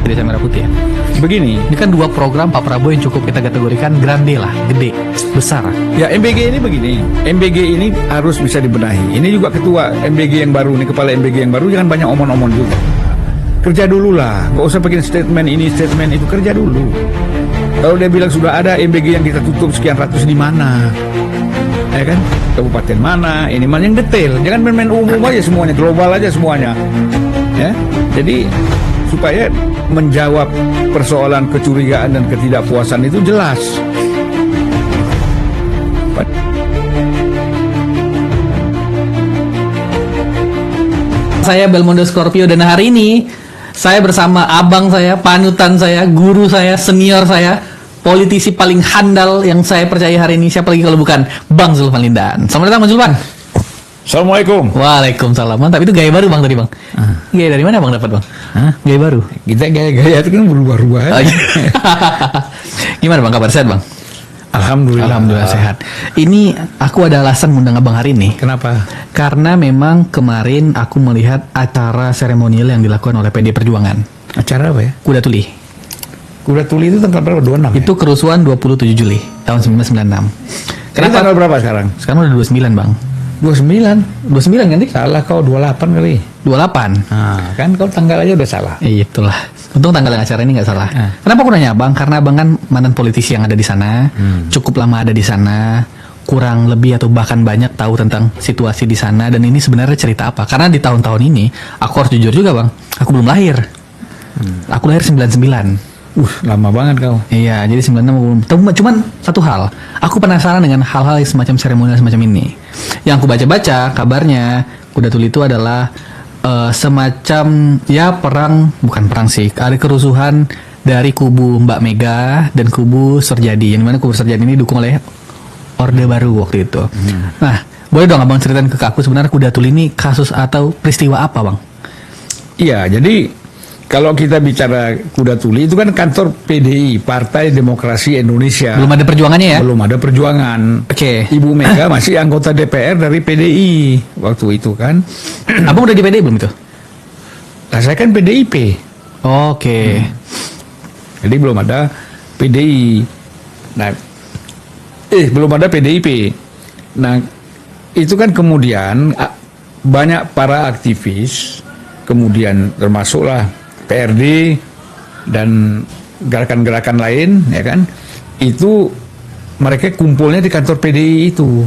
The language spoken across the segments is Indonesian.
Desa Merah Putih ya. Begini, Ini kan dua program Pak Prabowo yang cukup kita kategorikan grande lah, gede, besar. ya MBG ini begini, MBG ini harus bisa dibenahi. Ini juga ketua MBG yang baru nih, kepala MBG yang baru, jangan banyak omong-omong juga. Kerja dulu lah, nggak usah bikin statement ini, statement itu, kerja dulu. Kalau dia bilang sudah ada MBG yang kita tutup sekian ratus di mana, ya kan? Kabupaten mana, ini mana yang detail. Jangan main-main umum aja semuanya, global aja semuanya. Ya, jadi supaya menjawab persoalan kecurigaan dan ketidakpuasan itu jelas. Saya Belmondo Scorpio dan hari ini saya bersama abang saya, panutan saya, guru saya, senior saya, politisi paling handal yang saya percaya hari ini. Siapa lagi kalau bukan Bang Zulfan Lindan. Selamat datang Bang Zulfan. Assalamualaikum. Waalaikumsalam. Mantap, itu gaya baru Bang tadi Bang. Gaya dari mana Bang dapat Bang? Gaya baru. Kita gaya-gaya itu kan berubah-ubah. Oh, iya. Gimana Bang, kabar sehat Bang? Alhamdulillah. Alhamdulillah sehat. Ini aku ada alasan mengundang abang hari ini. Kenapa? Karena memang kemarin aku melihat acara seremonial yang dilakukan oleh PD Perjuangan. Acara apa ya? Kuda Tuli. Kuda Tuli itu tanggal berapa? 26 ya? Itu kerusuhan 27 Juli tahun 1996. Ini Kenapa? tanggal berapa sekarang? Sekarang udah 29 Bang. 29. 29 kan, Dik? Salah kau 28 kali. 28. Nah, kan kau tanggal aja udah salah. Itulah. Untung tanggal acara ini nggak salah. Ah. Kenapa aku nanya Bang? Karena Abang kan mantan politisi yang ada di sana, cukup lama ada di sana, kurang lebih atau bahkan banyak tahu tentang situasi di sana, dan ini sebenarnya cerita apa? Karena di tahun-tahun ini, aku harus jujur juga Bang, aku belum lahir. Aku lahir 99. Lama banget kau. Iya, jadi 96 belum. Cuman satu hal, aku penasaran dengan hal-hal yang semacam seremonial semacam ini. Yang aku baca-baca, kabarnya Kuda Tuli itu adalah semacam ya bukan perang sih, ada kerusuhan dari kubu Mbak Mega dan kubu Serjadi, yang dimana kubu Serjadi ini didukung oleh Orde Baru waktu itu. Nah, boleh dong abang ceritain ke aku sebenarnya Kuda Tuli ini kasus atau peristiwa apa Bang? Iya, jadi kalau kita bicara Kuda Tuli itu kan kantor PDI, Partai Demokrasi Indonesia. Belum ada perjuangannya ya? Belum ada perjuangan. Oke. Ibu Mega masih anggota DPR dari PDI waktu itu kan. Abang udah di PDI belum itu? Nah, saya kan PDIP. Oke. Jadi belum ada PDI. Nah, belum ada PDIP. Nah, itu kan kemudian banyak para aktivis, kemudian termasuklah PRD dan gerakan-gerakan lain, ya kan? Itu mereka kumpulnya di kantor PDI itu.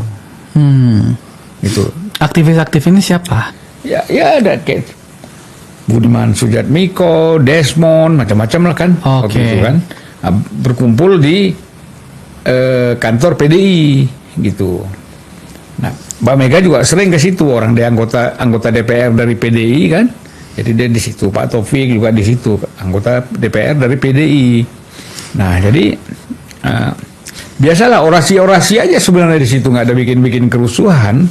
Gitu. Aktivis-aktivis ini siapa? Ya ada kayak Budiman Sujatmiko, Desmond, macam-macam lah kan. Oke. Waktu itu kan. Nah, berkumpul di kantor PDI gitu. Nah, Mbak Mega juga sering ke situ, orang dia anggota DPR dari PDI kan. Jadi dia di situ, Pak Taufik juga di situ, anggota DPR dari PDI. Nah, jadi biasalah orasi-orasi aja sebenarnya di situ, nggak ada bikin-bikin kerusuhan.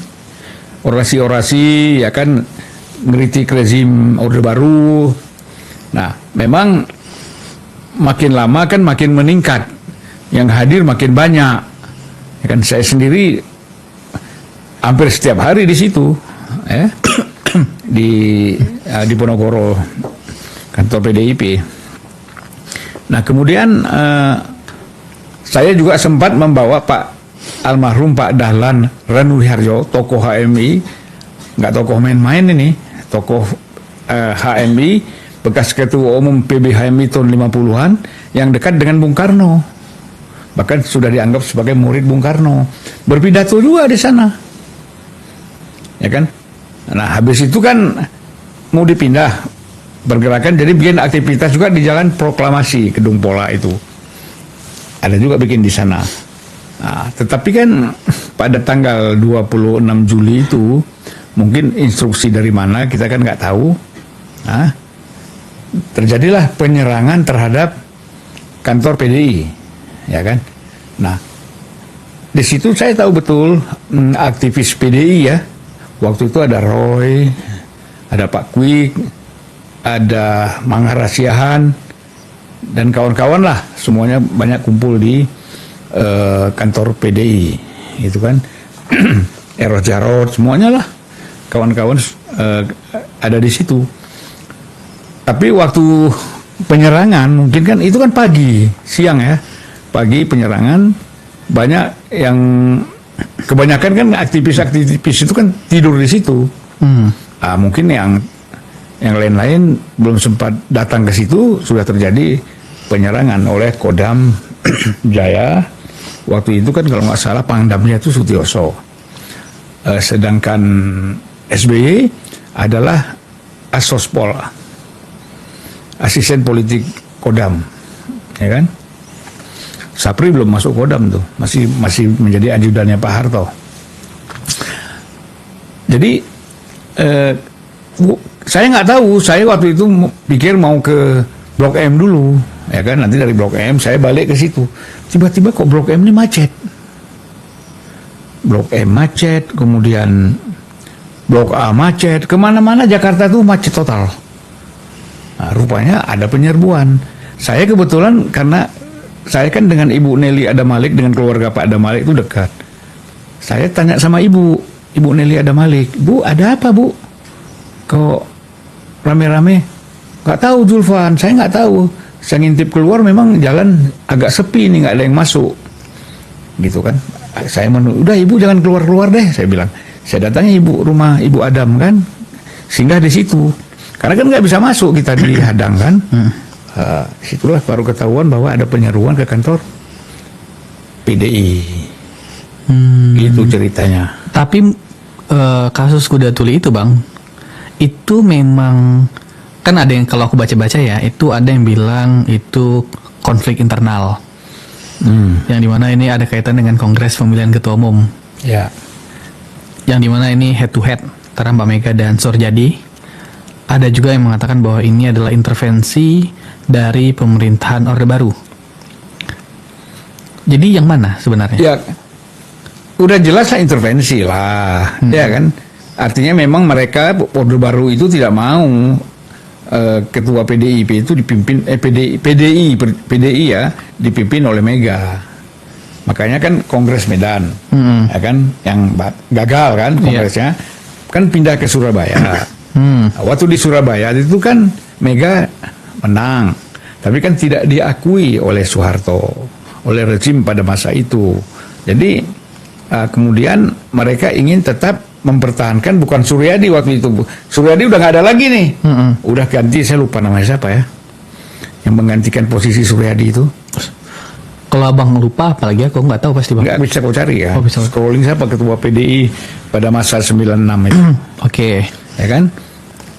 Orasi-orasi ya kan, ngeritik rezim Orde Baru. Nah, memang makin lama kan makin meningkat, yang hadir makin banyak. Ya kan, saya sendiri hampir setiap hari di situ, ya. di Ponorogo, kantor PDIP. Nah, kemudian saya juga sempat membawa almarhum Pak Dahlan Ranuwiharjo, tokoh HMI, nggak tokoh main-main ini, tokoh HMI, bekas ketua umum PB HMI tahun 50-an, yang dekat dengan Bung Karno, bahkan sudah dianggap sebagai murid Bung Karno, berpidato juga di sana, ya kan. Nah, habis itu kan mau dipindah pergerakan, jadi bikin aktivitas juga di Jalan Proklamasi, Gedung Pola itu. Ada juga bikin di sana. Nah, tetapi kan pada tanggal 26 Juli itu, mungkin instruksi dari mana kita kan nggak tahu. Nah, terjadilah penyerangan terhadap kantor PDI, ya kan. Nah, di situ saya tahu betul aktivis PDI ya. Waktu itu ada Roy, ada Pak Kwik, ada Mangara Siahan, dan kawan-kawan lah, semuanya banyak kumpul di kantor PDI, itu kan. Eros Jarot, semuanya lah, kawan-kawan ada di situ. Tapi waktu penyerangan mungkin kan itu kan pagi, siang ya. Pagi penyerangan, banyak yang kebanyakan kan aktivis-aktivis itu kan tidur di situ. Mungkin yang lain-lain belum sempat datang ke situ, sudah terjadi penyerangan oleh Kodam Jaya. Waktu itu kan kalau nggak salah pangdamnya itu Sutioso. Sedangkan SBY adalah Asospol, asisten politik Kodam, ya kan? Sapri belum masuk Kodam tuh, masih menjadi ajudannya Pak Harto. Jadi saya nggak tahu, saya waktu itu pikir mau ke Blok M dulu, ya kan? Nanti dari Blok M saya balik ke situ. Tiba-tiba kok Blok M ini macet. Blok M macet, kemudian Blok A macet, kemana-mana Jakarta tuh macet total. Nah, rupanya ada penyerbuan. Saya kebetulan karena saya kan dengan Ibu Nelly Adamalik, dengan keluarga Pak Adamalik itu dekat. Saya tanya sama Ibu Nelly Adamalik, Bu, ada apa Bu? Kok rame-rame? Nggak tahu Julfan, saya nggak tahu. Saya ngintip keluar memang jalan agak sepi nih, nggak ada yang masuk. Gitu kan. Saya udah Ibu jangan keluar-keluar deh, saya bilang. Saya datangi rumah Ibu Adam kan, singgah di situ. Karena kan nggak bisa masuk, kita dihadang kan. Situlah baru ketahuan bahwa ada penyeruan ke kantor PDI. Gitu ceritanya. Tapi kasus Kuda Tuli itu Bang, itu memang kan ada yang kalau aku baca-baca ya, itu ada yang bilang itu konflik internal. Yang dimana ini ada kaitan dengan Kongres pemilihan ketua umum. Ya. Yang dimana ini head to head antara Mbak Mega dan Sorjadi. Ada juga yang mengatakan bahwa ini adalah intervensi dari pemerintahan Orde Baru. Jadi yang mana sebenarnya? Ya, udah jelas lah intervensi lah, ya kan. Artinya memang mereka Orde Baru itu tidak mau ketua PDIP itu dipimpin PDI ya dipimpin oleh Mega. Makanya kan Kongres Medan, ya kan, yang gagal kan kongresnya, kan pindah ke Surabaya. Waktu di Surabaya itu kan Mega menang, tapi kan tidak diakui oleh Soeharto, oleh rezim pada masa itu. Jadi kemudian mereka ingin tetap mempertahankan, bukan Suryadi waktu itu. Suryadi udah nggak ada lagi nih, udah ganti, saya lupa namanya siapa ya, yang menggantikan posisi Suryadi itu. Kalau abang lupa, apalagi aku nggak tahu pasti Bang. Nggak bisa kau cari ya. Bisa. Scrolling siapa ketua PDI pada masa 96 itu. Oke. Ya kan?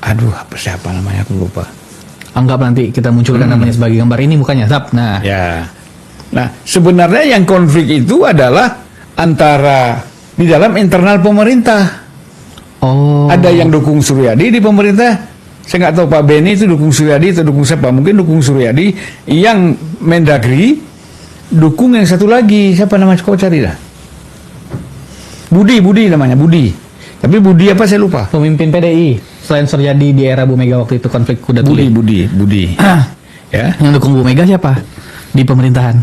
Aduh, siapa namanya aku lupa. Anggap nanti kita munculkan namanya sebagai gambar ini mukanya. Zap. Nah. Ya. Nah, sebenarnya yang konflik itu adalah antara di dalam internal pemerintah. Oh. Ada yang dukung Suryadi di pemerintah. Saya nggak tahu Pak Beni itu dukung Suryadi atau dukung siapa. Mungkin dukung Suryadi. Yang Mendagri dukung yang satu lagi. Siapa namanya? Kau cari dah. Budi namanya, Budi. Tapi Budi apa saya lupa. Pemimpin PDI selain Sorjadi di era Bu Mega waktu itu konflik Kuda Tuli. Budi. Ya. Yang dukung Bu Mega siapa di pemerintahan?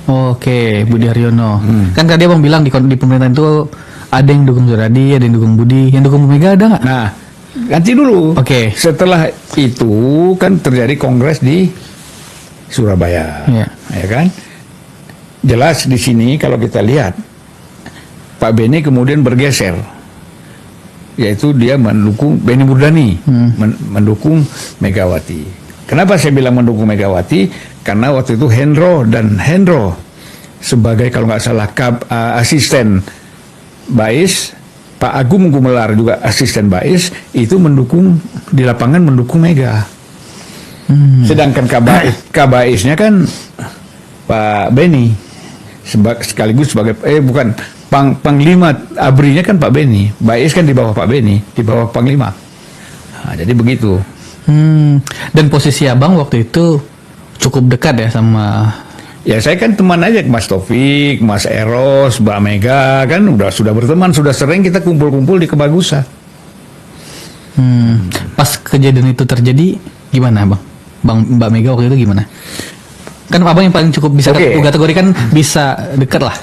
Oke, Budi Haryono. Kan tadi abang bilang di pemerintahan itu ada yang dukung Sorjadi, ada yang dukung Budi, yang dukung Bu Mega ada nggak? Nah, ganti dulu. Oke. Setelah itu kan terjadi kongres di Surabaya, ya kan? Jelas di sini kalau kita lihat Pak Beni kemudian bergeser, yaitu dia mendukung Beni Murdani, mendukung Megawati. Kenapa saya bilang mendukung Megawati? Karena waktu itu Hendro sebagai kalau nggak salah asisten Bais, Pak Agung Gumelar juga asisten Bais, itu mendukung di lapangan mendukung Mega. Sedangkan Kabaisnya kan Pak Beni sekaligus sebagai Panglima Abrinya kan Pak Beni. Bais kan di bawah Pak Beni, di bawah Panglima. Nah, jadi begitu. Dan posisi abang waktu itu cukup dekat ya sama. Ya saya kan teman aja Mas Taufik, Mas Eros, Mbak Mega kan sudah berteman, sudah sering kita kumpul-kumpul di Kebagusan. Pas kejadian itu terjadi gimana Mbak Mega waktu itu gimana? Kan abang yang paling cukup bisa kategorikan bisa dekat lah.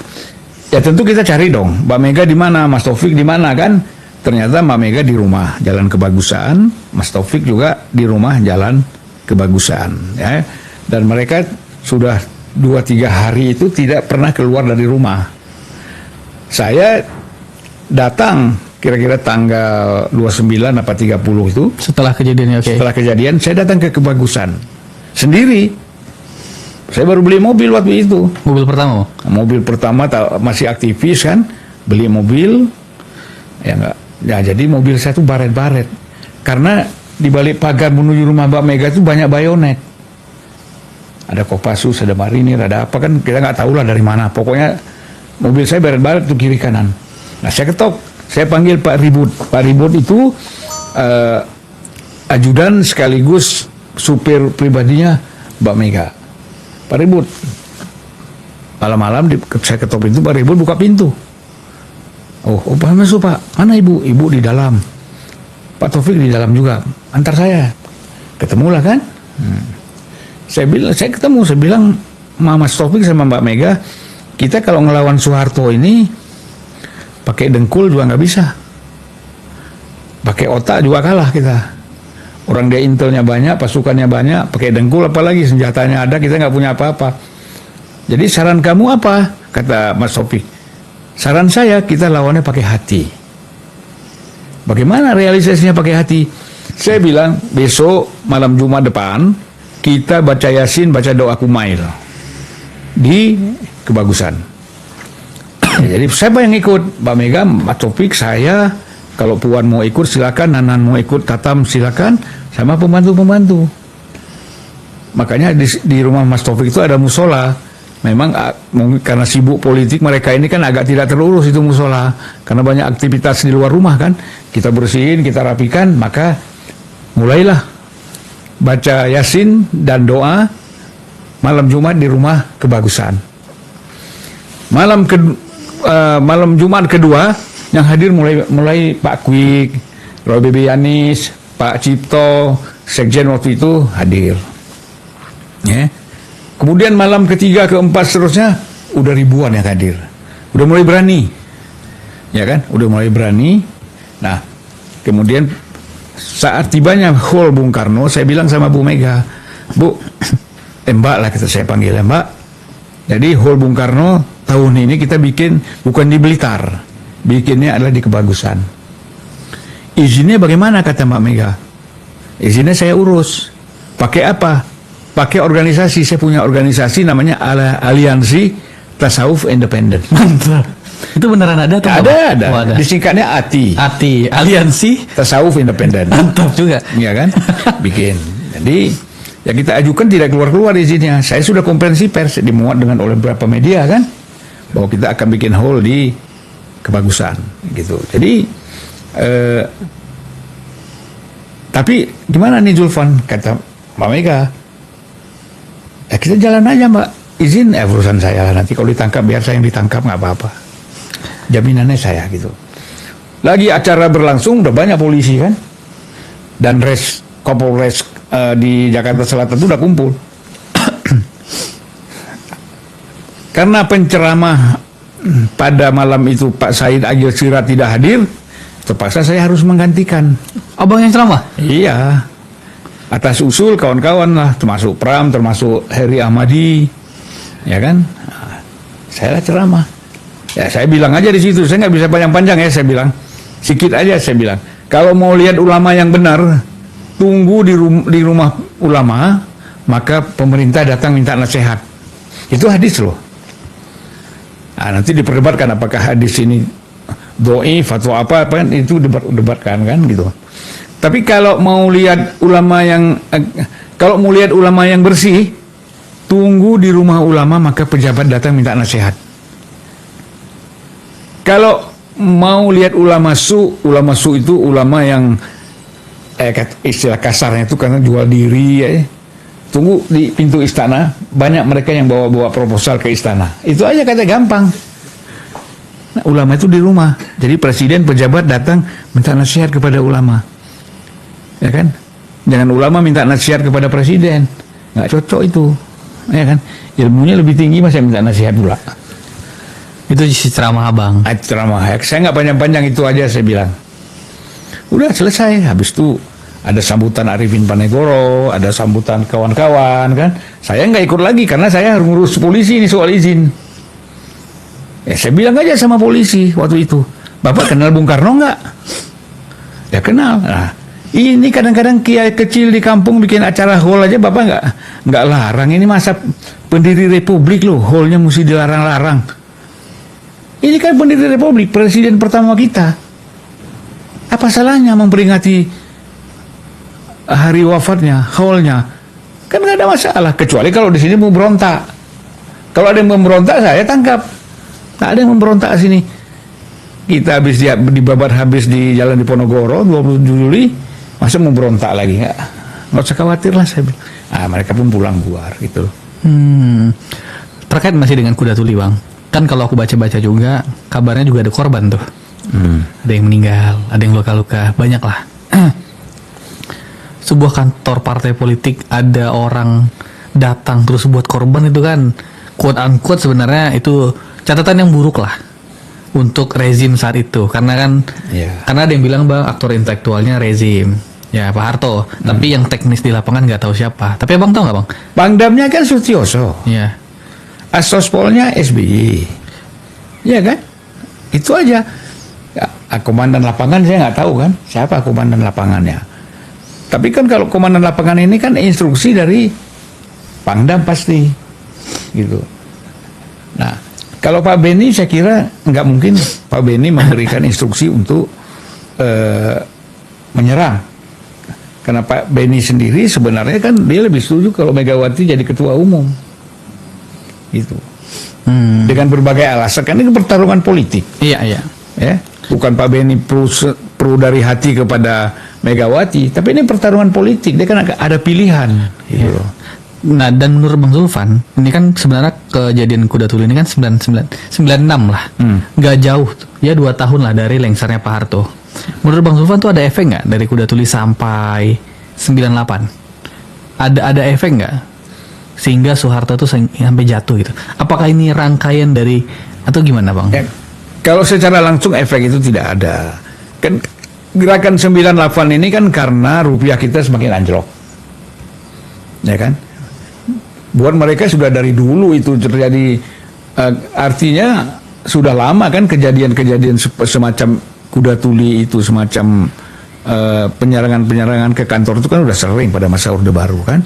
Ya tentu kita cari dong, Mbak Mega di mana, Mas Taufik di mana kan. ternyata Mbak Mega di rumah Jalan Kebagusan, Mas Taufik juga di rumah Jalan Kebagusan, ya. Dan mereka sudah 2-3 hari itu tidak pernah keluar dari rumah. Saya datang kira-kira tanggal 29 apa 30 itu. Setelah kejadian, oke. Setelah kejadian saya datang ke Kebagusan sendiri. Saya baru beli mobil waktu itu. Mobil pertama? Mobil pertama masih aktivis kan, beli mobil. Ya enggak. Ya jadi mobil saya tuh baret-baret. Karena di balik pagar menuju rumah Mbak Mega itu banyak bayonet. Ada Kopassus, ada Marinir, ada apa kan kita nggak tahu lah dari mana. Pokoknya mobil saya baret-baret tuh kiri kanan. Nah saya ketok, saya panggil Pak Ribut. Pak Ribut itu ajudan sekaligus supir pribadinya Mbak Mega. Pak Ribut. Malam-malam saya ketok pintu, Pak Ribut buka pintu. Oh, Pak masuk Pak. Mana Ibu? Ibu di dalam. Pak Taufik di dalam juga. Antar saya. Ketemulah kan? Saya bilang Mas Taufik sama Mbak Mega, kita kalau ngelawan Soeharto ini pakai dengkul juga nggak bisa. Pakai otak juga kalah kita. Orang dia intelnya banyak, pasukannya banyak, pakai dengkul apalagi senjatanya ada, kita nggak punya apa-apa. Jadi saran kamu apa? Kata Mas Taufik. Saran saya kita lawannya pakai hati. Bagaimana realisasinya pakai hati? Saya bilang besok malam Jumat depan kita baca Yasin, baca doa Kumail di Kebagusan. Jadi siapa yang ikut? Mbak Mega, Pak Taufik, saya. Kalau Puan mau ikut silakan, Nanan mau ikut, Tatam silakan, sama pembantu-pembantu. Makanya di rumah Mas Taufik itu ada musola. Memang mungkin karena sibuk politik mereka ini kan agak tidak terurus itu musola, karena banyak aktivitas di luar rumah kan. Kita bersihin, kita rapikan, maka mulailah baca Yasin dan doa malam Jumat di rumah Kebagusan. Malam Jumat kedua yang hadir mulai Pak Kwik, Roy Bebe Yanis, Pak Cipto, Sekjen waktu itu hadir. Ya. Kemudian malam ketiga, keempat seterusnya udah ribuan yang hadir. Udah mulai berani. Ya kan? Udah mulai berani. Nah, kemudian saat tibanya hall Bung Karno, saya bilang sama Bu Mega, Bu, Mbak lah kita saya panggil Mbak. Jadi hall Bung Karno tahun ini kita bikin bukan di Blitar, bikinnya adalah di Kebagusan. Izinnya bagaimana kata Mbak Mega? Izinnya saya urus. Pakai apa? Pakai organisasi. Saya punya organisasi namanya Aliansi Tasawuf Independen. Mantap. Itu beneran ada atau ada? Oh, ada. Disingkatnya ATI. ATI, Aliansi Tasawuf Independen. Mantap juga. Iya kan? Bikin. Jadi ya kita ajukan tidak keluar-keluar izinnya. Saya sudah konferensi pers dimuat oleh beberapa media kan, bahwa kita akan bikin hall di Kebagusan gitu. Jadi tapi gimana nih Zulfan, kata Mbak Mega, ya kita jalan aja Mbak, izin urusan saya lah, nanti kalau ditangkap biar saya yang ditangkap, nggak apa-apa, jaminannya saya gitu. Lagi acara berlangsung udah banyak polisi kan, dan Kapolres di Jakarta Selatan itu udah kumpul. Karena penceramah pada malam itu Pak Said Agil Siraj tidak hadir, terpaksa saya harus menggantikan. Abang yang ceramah? Iya. Atas usul kawan-kawan lah, termasuk Pram, termasuk Heri Ahmadi, ya kan? Nah, saya ceramah. Ya saya bilang aja di situ, saya nggak bisa panjang-panjang ya, saya bilang. Sikit aja saya bilang. Kalau mau lihat ulama yang benar, tunggu di rumah ulama, maka pemerintah datang minta nasihat. Itu hadis loh. Nah, nanti diperdebatkan apakah hadis ini dhaif atau apa kan, itu debatkan kan gitu. Tapi kalau mau lihat ulama yang bersih, tunggu di rumah ulama, maka pejabat datang minta nasihat. Kalau mau lihat ulama su itu ulama yang istilah kasarnya itu karena jual diri ya. Tunggu di pintu istana, banyak mereka yang bawa proposal ke istana. Itu aja kata gampang. Nah, ulama itu di rumah. Jadi presiden, pejabat datang minta nasihat kepada ulama. Ya kan? Jangan ulama minta nasihat kepada presiden. Nggak cocok itu. Ya kan? Ilmunya lebih tinggi, masa minta nasihat pula. Itu isi ceramah abang. Ceramah. Saya nggak panjang-panjang, itu aja saya bilang. Udah selesai. Habis itu ada sambutan Arifin Panegoro, ada sambutan kawan-kawan kan. Saya nggak ikut lagi karena saya harus ngurus polisi ini soal izin. Saya bilang aja sama polisi waktu itu, Bapak kenal Bung Karno nggak? Ya kenal. Nah, ini kadang-kadang kiai kecil di kampung bikin acara hall aja Bapak nggak larang. Ini masa pendiri republik loh, hallnya mesti dilarang-larang. Ini kan pendiri republik, presiden pertama kita. Apa salahnya memperingati hari wafatnya, hallnya? Kan nggak ada masalah, kecuali kalau di sini mau berontak. Kalau ada yang memberontak, saya tangkap. Tak ada yang memberontak sini. Kita habis dibabat habis di Jalan Diponegoro 27 Juli, masa mau berontak lagi? Nggak usah khawatir lah, saya bilang. Mereka pun pulang keluar gitu. Terkait masih dengan kuda tuli, Bang. Kan kalau aku baca-baca juga, kabarnya juga ada korban tuh. Ada yang meninggal, ada yang luka-luka, banyak lah. Sebuah kantor partai politik ada orang datang terus buat korban, itu kan quote unquote sebenarnya itu catatan yang buruk lah untuk rezim saat itu, karena kan karena ada yang bilang Bang aktor intelektualnya rezim ya Pak Harto, tapi yang teknis di lapangan nggak tahu siapa. Tapi Abang tahu nggak Bang? Pangdamnya kan Sutioso, Asospolnya SBY, ya kan? Itu aja. Komandan lapangan saya nggak tahu kan siapa komandan lapangannya. Tapi kan kalau komandan lapangan ini kan instruksi dari Pangdam pasti, gitu. Nah, kalau Pak Beni saya kira nggak mungkin Pak Beni memberikan instruksi untuk menyerang. Karena Pak Beni sendiri sebenarnya kan dia lebih setuju kalau Megawati jadi ketua umum. Gitu. Dengan berbagai alasan, kan ini pertarungan politik. Iya. Ya, bukan Pak Beni pro dari hati kepada Megawati, tapi ini pertarungan politik. Dia kan ada pilihan. Gitu. Nah, dan menurut Bang Zulfan, ini kan sebenarnya kejadian kuda tuli ini kan 96 lah. Nggak jauh, ya 2 tahun lah dari lengsernya Pak Harto. Menurut Bang Zulfan tuh ada efek nggak dari kuda tuli sampai 98? Ada efek nggak? Sehingga Soeharto tuh sampai jatuh gitu. Apakah ini rangkaian dari, atau gimana Bang? Ya, kalau secara langsung efek itu tidak ada. Kan gerakan 98 ini kan karena rupiah kita semakin anjlok. Ya kan? Buat mereka sudah dari dulu itu terjadi, artinya sudah lama kan kejadian-kejadian semacam kuda tuli itu, semacam penyerangan-penyerangan ke kantor itu kan udah sering pada masa Orde Baru kan.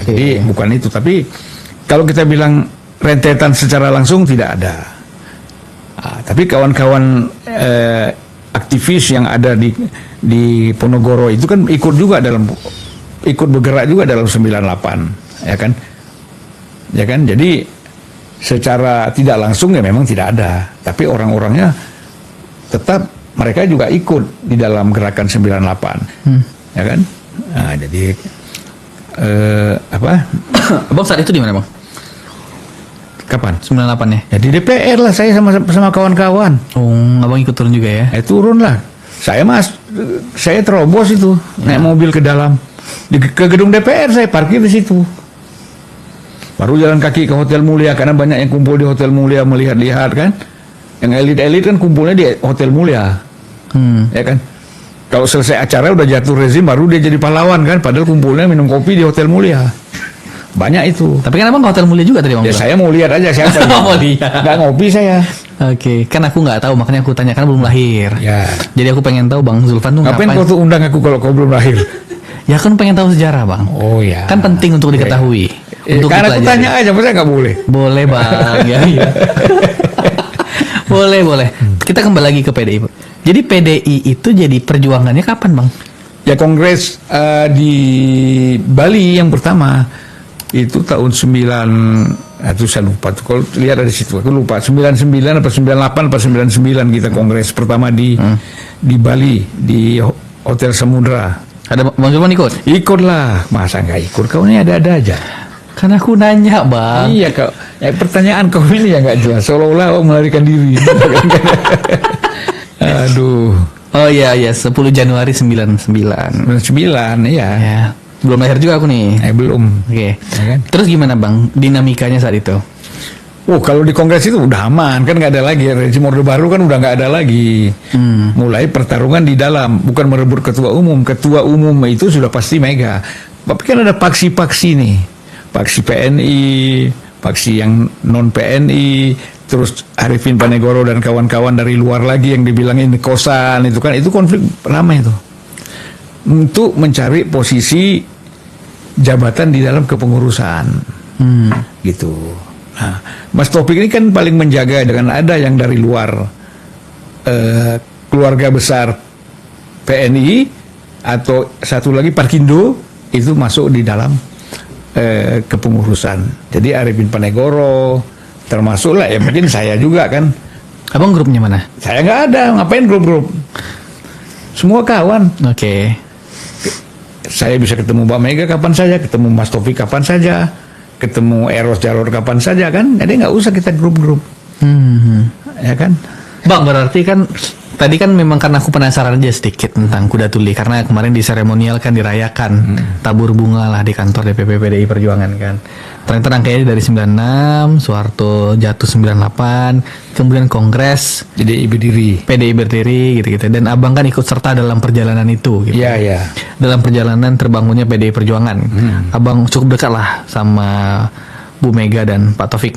Jadi bukan itu, tapi kalau kita bilang rentetan secara langsung tidak ada. Tapi kawan-kawan aktivis yang ada di Ponorogo itu kan ikut bergerak juga dalam 98. Ya kan, jadi secara tidak langsung ya memang tidak ada, tapi orang-orangnya tetap mereka juga ikut di dalam gerakan 98, ya kan. Nah, jadi Abang saat itu di mana Bang? Kapan? 98 ya? Ya di DPR lah saya sama kawan-kawan. Abang ikut turun juga ya? Turun lah. Saya terobos itu naik mobil ke dalam ke gedung DPR, saya parkir di situ. Baru jalan kaki ke Hotel Mulia, karena banyak yang kumpul di Hotel Mulia melihat-lihat kan. Yang elit-elit kan kumpulnya di Hotel Mulia. Ya kan. Kalau selesai acara udah jatuh rezim, baru dia jadi pahlawan kan. Padahal kumpulnya minum kopi di Hotel Mulia. Banyak itu. Tapi kan Abang ke Hotel Mulia juga tadi Bang? Ya saya mau lihat aja siapa. Mau lihat. Nggak ngopi saya. Oke, kan aku nggak tahu, makanya aku tanya, kan belum lahir. Ya. Jadi aku pengen tahu Bang Zulfan tuh ngapain kau tuh undang aku kalau kau belum lahir? Ya kan pengen tahu sejarah Bang. Oh ya. Kan penting untuk diketahui. Untuk karena aku tanya aja, masa nggak boleh? Boleh Bang, ya. Boleh. Kita kembali lagi ke PDI. Jadi PDI itu jadi perjuangannya kapan Bang? Ya kongres di Bali yang pertama itu tahun 9, itu saya lupa tuh. Kalau lihat dari situ aku lupa 99 apa 98 apa 99 kita kongres pertama di Bali di Hotel Samudra. Ada Bang Zulfan ikut? Ikut lah, masa nggak ikut? Kau ini ada-ada aja. Karena aku nanya Bang. Iya kau, pertanyaan kau ini yang nggak jelas, seolah-olah kau melarikan diri. Aduh. Oh iya 10 Januari 99. 99 iya. Ya. Belum lahir juga aku nih. Belum. Oke. Ya kan? Terus gimana Bang dinamikanya saat itu? Oh, kalau di Kongres itu udah aman, kan nggak ada lagi rezim Orde Baru, kan udah nggak ada lagi. Mulai pertarungan di dalam, bukan merebut ketua umum. Ketua umum itu sudah pasti Mega. Tapi kan ada paksi-paksi nih, paksi PNI, paksi yang non PNI, terus Arifin Panegoro dan kawan-kawan dari luar lagi yang dibilang ini kosan, itu kan, itu konflik ramai itu untuk mencari posisi jabatan di dalam kepengurusan, gitu. Nah, Mas Taufik ini kan paling menjaga dengan ada yang dari luar keluarga besar PNI atau satu lagi Parkindo itu masuk di dalam kepengurusan. Jadi Arifin Panegoro termasuk lah, ya mungkin saya juga kan. Abang grupnya mana? Saya nggak ada, ngapain grup-grup? Semua kawan. Oke. Saya bisa ketemu Mbak Mega kapan saja, ketemu Mas Taufik kapan saja, ketemu Eros Jarod kapan saja kan. Jadi nggak usah kita grup-grup, ya kan? Bang, berarti kan tadi kan memang karena aku penasaran aja sedikit tentang kuda tuli, karena kemarin di seremonial kan dirayakan tabur bunga lah di kantor DPP PDI Perjuangan kan. Ternyata rangkaiannya dari 96, Soeharto jatuh 98, kemudian Kongres, Jadi PDI berdiri gitu-gitu. Dan abang kan ikut serta dalam perjalanan itu gitu. Iya, iya. Dalam perjalanan terbangunnya PDI Perjuangan. Abang cukup dekat lah sama Bu Mega dan Pak Taufik.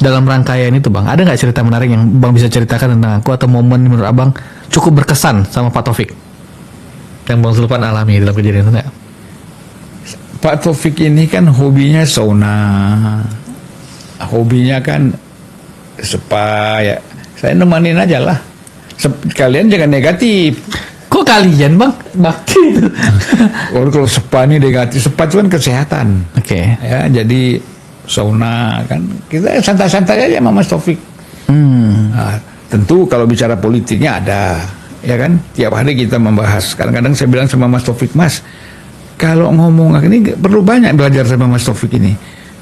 Dalam rangkaian itu bang, ada nggak cerita menarik yang bang bisa ceritakan tentang aku, atau momen menurut abang cukup berkesan sama Pak Taufik yang bang Zulfan alami dalam kejadian itu nggak? Pak Taufik ini kan hobinya sauna, hobinya kan spa ya. Saya nemanin aja lah. Kalian jangan negatif. Kok kalian bang? Bakti itu. Kalau spa ini negatif, spa itu kan kesehatan. Oke. Ya, jadi sauna kan kita santai-santai aja sama Mas Taufik. Nah, tentu kalau bicara politiknya ada, ya kan? Tiap hari kita membahas. Kadang-kadang saya bilang sama Mas Taufik, Mas, kalau ngomong ini perlu banyak belajar sama Mas Taufik ini.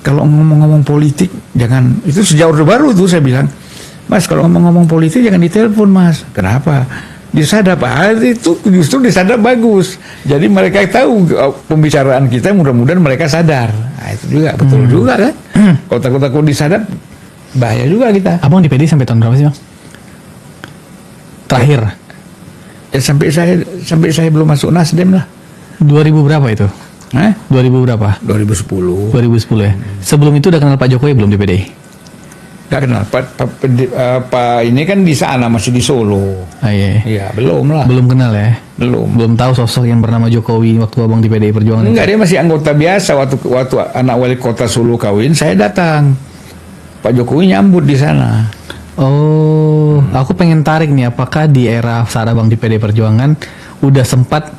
Kalau ngomong-ngomong politik jangan, itu sejak Orde Baru tuh saya bilang, Mas kalau ngomong-ngomong politik jangan ditelepon Mas. Kenapa? Disadap, itu justru disadap bagus. Jadi mereka tahu pembicaraan kita, mudah-mudahan mereka sadar. Nah, itu juga betul juga kan. Kalau takut-takut disadap, bahaya juga kita. Abang di PD sampai tahun berapa sih bang? Terakhir Ya, sampai saya belum masuk Nasdem lah. 2000 berapa itu? 2000 berapa? 2010. 2010 ya. Sebelum itu udah kenal Pak Jokowi belum di PDI? Gak kenal. Pak ini kan di sana masih di Solo. Ah, iya. Iya, belum lah. Belum kenal ya. Belum. Tahu sosok yang bernama Jokowi waktu abang di PDI Perjuangan. Enggak, dia masih anggota biasa. Waktu anak wali kota Solo kawin, saya datang. Pak Jokowi nyambut di sana. Oh, aku pengen tarik nih, apakah di era saat abang di PDI Perjuangan udah sempat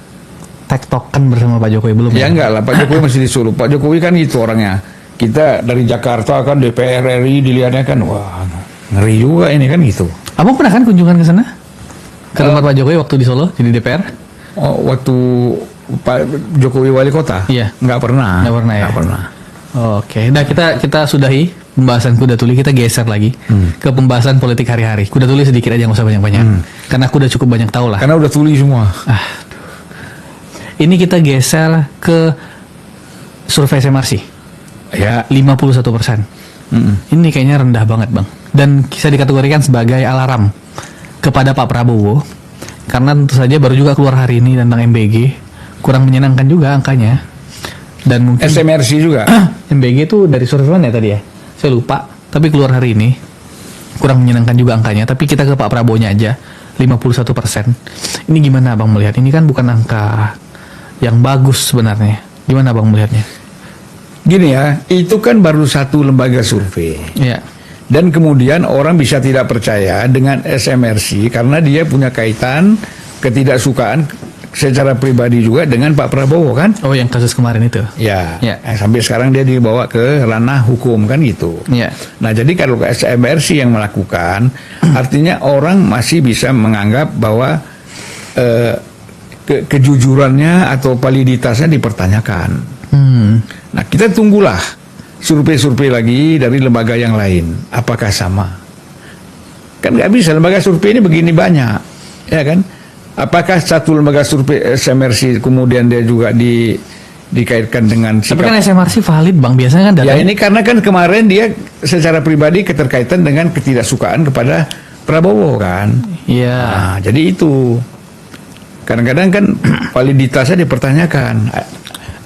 tektokan bersama Pak Jokowi belum? Ya enggak lah, Pak Jokowi masih di Solo. Pak Jokowi kan itu orangnya. Kita dari Jakarta kan DPR RI dilihatnya kan, wah ngeri juga ini kan gitu. Abang pernah kan kunjungan ke sana? Ke tempat Pak Jokowi waktu di Solo jadi DPR? Oh, waktu Pak Jokowi wali kota? Iya. Nggak pernah. Nggak pernah ya? Nggak pernah. Oke, nah kita sudahi pembahasan kuda tuli, kita geser lagi ke pembahasan politik hari-hari. Kuda tuli sedikit aja, nggak usah banyak-banyak, karena aku udah cukup banyak tahu lah. Karena udah tuli semua. Ini kita geser ke survei SMRC. Ya. 51%. Ini kayaknya rendah banget bang, dan bisa dikategorikan sebagai alarm kepada Pak Prabowo, karena tentu saja baru juga keluar hari ini tentang MBG, kurang menyenangkan juga angkanya. Dan mungkin SMRC juga. MBG itu dari survei mana ya tadi ya? Saya lupa. Tapi keluar hari ini, kurang menyenangkan juga angkanya. Tapi kita ke Pak Prabowo-nya aja, 51%. Ini gimana abang melihat? Ini kan bukan angka yang bagus sebenarnya. Gimana abang melihatnya? Gini ya, itu kan baru satu lembaga survei. Iya. Dan kemudian orang bisa tidak percaya dengan SMRC karena dia punya kaitan ketidaksukaan secara pribadi juga dengan Pak Prabowo kan? Oh, yang kasus kemarin itu. Ya. Ya. Sampai sekarang dia dibawa ke ranah hukum kan gitu. Iya. Nah, jadi kalau SMRC yang melakukan, artinya orang masih bisa menganggap bahwa kejujurannya atau validitasnya dipertanyakan. Nah, kita tunggulah survei-survei lagi dari lembaga yang lain. Apakah sama? Kan nggak bisa, lembaga survei ini begini banyak, ya kan? Apakah satu lembaga survei SMRC kemudian dia juga dikaitkan dengan Tapi sikap. kan SMRC valid bang, biasanya kan Ya datanya. ini karena kan kemarin dia secara pribadi keterkaitan dengan ketidaksukaan kepada Prabowo kan. Iya. Nah, jadi itu kadang-kadang kan validitasnya dipertanyakan.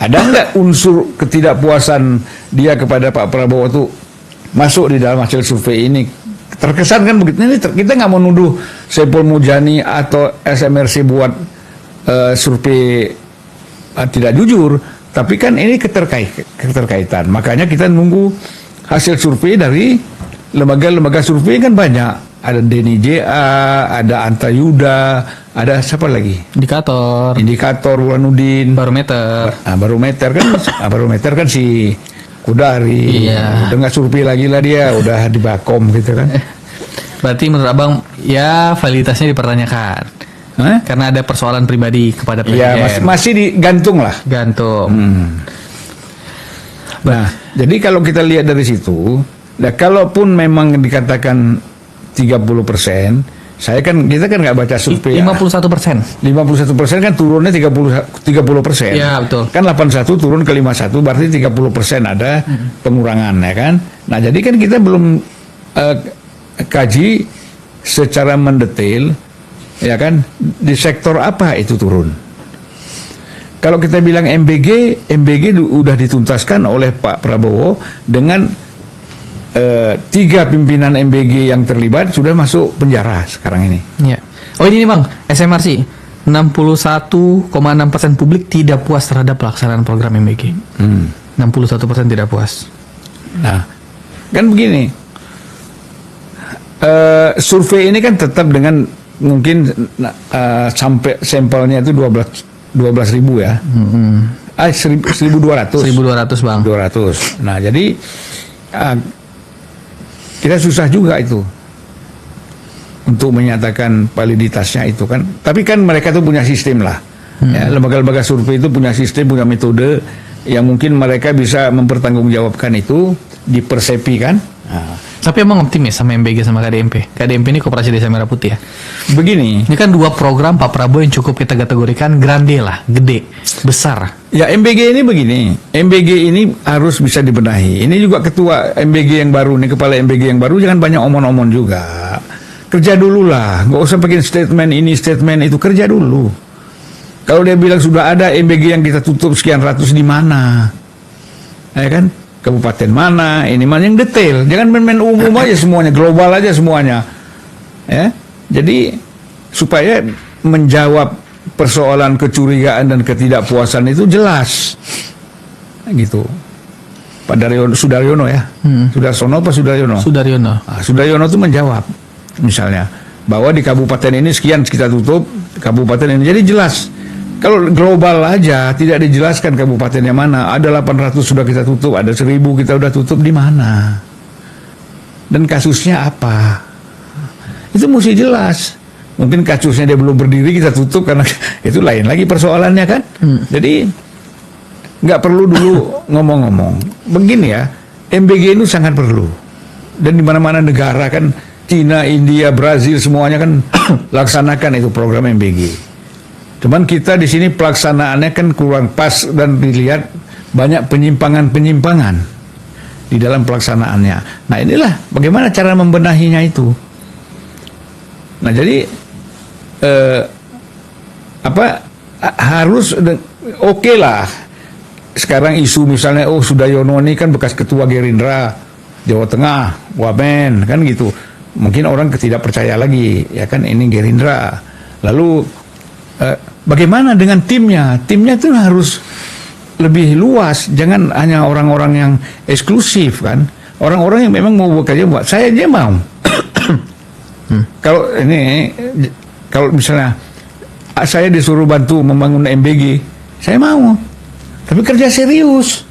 Ada nggak unsur ketidakpuasan dia kepada Pak Prabowo itu masuk di dalam hasil survei ini? Terkesan kan begitu. Ini kita nggak mau nuduh Saiful Mujani atau SMRC buat survei tidak jujur, tapi kan ini keterkaitan. Makanya kita nunggu hasil survei dari lembaga-lembaga survei kan banyak. Ada Denny JA, ada Anta Yuda, ada siapa lagi? Indikator Burhanuddin, Barometer. Barometer kan si Kudari. Iya. Udah nggak survei lagi lah dia, udah di Bakom gitu kan. Berarti menurut abang ya validitasnya dipertanyakan. Hah? Karena ada persoalan pribadi kepada Ya presiden. masih digantung lah. Gantung. Nah, jadi kalau kita lihat dari situ, nah kalaupun memang dikatakan 30%, kita kan nggak baca survei. 51%. 51% kan turunnya 30%. Ya, betul. Kan 81 turun ke 51 berarti 30% ada pengurangan ya kan. Nah, jadi kan kita belum kaji secara mendetail ya kan di sektor apa itu turun. Kalau kita bilang MBG udah dituntaskan oleh Pak Prabowo dengan 3 pimpinan MBG yang terlibat sudah masuk penjara sekarang ini. Ya. Oh ini nih bang, SMRC 61,6% publik tidak puas terhadap pelaksanaan program MBG. 61% tidak puas. Nah, kan begini, survei ini kan tetap dengan mungkin sampai sampelnya itu 12.000 ya. 1.200. 1.200 bang. 200. Nah, jadi kita susah juga itu untuk menyatakan validitasnya itu kan. Tapi kan mereka tuh punya sistem lah. Ya, lembaga-lembaga survei itu punya sistem, punya metode yang mungkin mereka bisa mempertanggungjawabkan itu di persepi kan. Nah, Tapi emang optimis sama MBG sama KDMP. KDMP ini Koperasi Desa Merah Putih ya. begini, Ini kan 2 program Pak Prabowo yang cukup kita kategorikan grande lah, gede, besar. ya MBG ini begini, MBG ini harus bisa dibenahi. Ini juga ketua MBG yang baru nih, kepala MBG yang baru jangan banyak omong-omong juga. Kerja dulu lah, nggak usah bikin statement ini, statement itu, kerja dulu. Kalau dia bilang sudah ada MBG yang kita tutup sekian ratus di mana, ya kan? Kabupaten mana, ini mana yang detail. Jangan main-main umum aja semuanya, global aja semuanya. Ya. Jadi supaya menjawab persoalan kecurigaan dan ketidakpuasan itu jelas. Gitu. Pak Sudaryono ya. Sudarsono apa Sudaryono? Sudaryono. Nah, Sudaryono itu menjawab misalnya bahwa di kabupaten ini sekian kita tutup, kabupaten ini. Jadi jelas. Kalau global aja tidak dijelaskan kabupatennya mana, ada 800 sudah kita tutup, ada 1000 kita udah tutup, di mana? Dan kasusnya apa? Itu mesti jelas. Mungkin kasusnya dia belum berdiri kita tutup karena itu lain lagi persoalannya kan. Jadi nggak perlu dulu ngomong-ngomong. Begini ya, MBG itu sangat perlu. Dan di mana-mana negara kan, Cina, India, Brazil semuanya kan laksanakan itu program MBG. Cuman kita di sini pelaksanaannya kan kurang pas dan dilihat banyak penyimpangan-penyimpangan di dalam pelaksanaannya. Nah inilah bagaimana cara membenahinya itu. Nah jadi harus oke lah. Sekarang isu misalnya Sudaryono ini kan bekas ketua Gerindra Jawa Tengah, Wamen kan gitu. Mungkin orang tidak percaya lagi ya kan ini Gerindra. Lalu bagaimana dengan timnya? Timnya itu harus lebih luas, jangan hanya orang-orang yang eksklusif kan. Orang-orang yang memang mau bekerja buat saya aja mau. Kalau misalnya saya disuruh bantu membangun MBG, saya mau. Tapi kerja serius.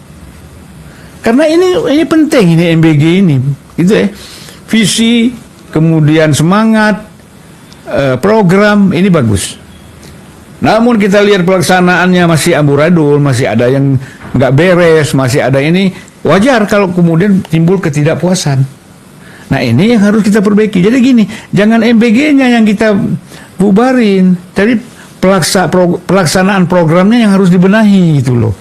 Karena ini penting ini MBG ini. Gitu ya. Visi, kemudian semangat, program ini bagus. Namun kita lihat pelaksanaannya masih amburadul, masih ada yang nggak beres, masih ada ini, wajar kalau kemudian timbul ketidakpuasan. Nah ini yang harus kita perbaiki. Jadi gini, jangan MBG-nya yang kita bubarin, tapi pelaksanaan programnya yang harus dibenahi gitu loh.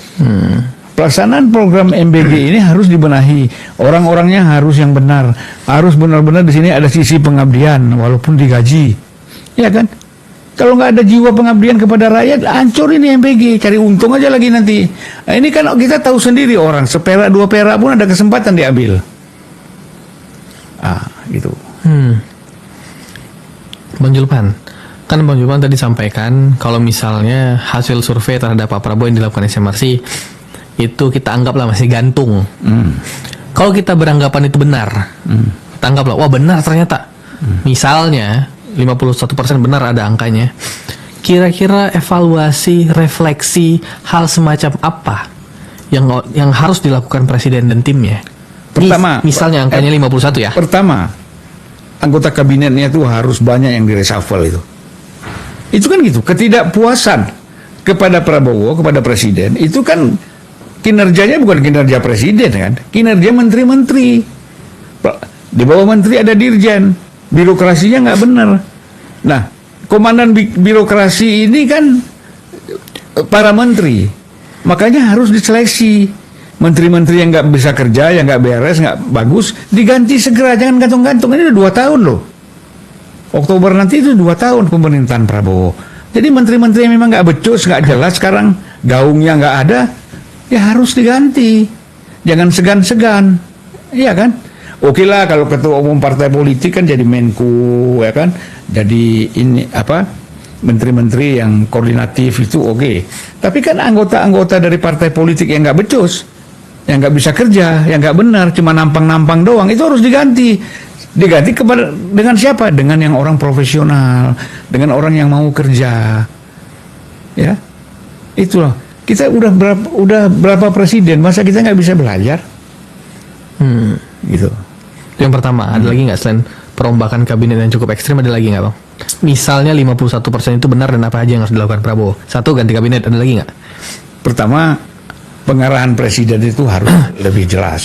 Pelaksanaan program MBG ini harus dibenahi. Orang-orangnya harus yang benar. Harus benar-benar di sini ada sisi pengabdian walaupun digaji. Ya kan? Kalau nggak ada jiwa pengabdian kepada rakyat, hancur ini MBG. Cari untung aja lagi nanti. Nah, ini kan kita tahu sendiri orang seperak 2 perak pun ada kesempatan diambil. Gitu. Bang Julpan, kan Bang Julpan tadi sampaikan kalau misalnya hasil survei terhadap Pak Prabowo yang dilakukan SMRC itu kita anggaplah masih gantung. Kalau kita beranggapan itu benar, kita anggaplah wah benar ternyata. Misalnya 51% benar ada angkanya. Kira-kira evaluasi, refleksi hal semacam apa yang harus dilakukan presiden dan timnya? Pertama, misalnya angkanya 51 ya. Pertama, anggota kabinetnya itu harus banyak yang direshuffle itu. Itu kan gitu, ketidakpuasan kepada Prabowo, kepada presiden, itu kan kinerjanya bukan kinerja presiden kan, kinerja menteri-menteri. Di bawah menteri ada dirjen, birokrasinya nggak benar. Nah, komandan birokrasi ini kan para menteri, makanya harus diseleksi. Menteri-menteri yang nggak bisa kerja, yang nggak beres, nggak bagus, diganti segera, jangan gantung-gantung. Ini udah 2 tahun loh. Oktober nanti itu 2 tahun pemerintahan Prabowo. Jadi menteri-menteri yang memang nggak becus, nggak jelas sekarang, gaungnya nggak ada, ya harus diganti. Jangan segan-segan, iya kan? Oke lah kalau ketua umum partai politik kan jadi Menku, ya kan? Jadi ini apa? Menteri-menteri yang koordinatif itu oke. Tapi kan anggota-anggota dari partai politik yang nggak becus, yang nggak bisa kerja, yang nggak benar, cuma nampang-nampang doang, itu harus diganti. Diganti dengan siapa? Dengan yang orang profesional, dengan orang yang mau kerja. Ya, itulah. Kita udah berapa presiden, masa kita nggak bisa belajar? Gitu. Itu yang pertama. Ada lagi nggak selain perombakan kabinet yang cukup ekstrim, ada lagi nggak bang? Misalnya 51% itu benar dan apa aja yang harus dilakukan Prabowo? 1, ganti kabinet, ada lagi nggak? Pertama, pengarahan presiden itu harus lebih jelas,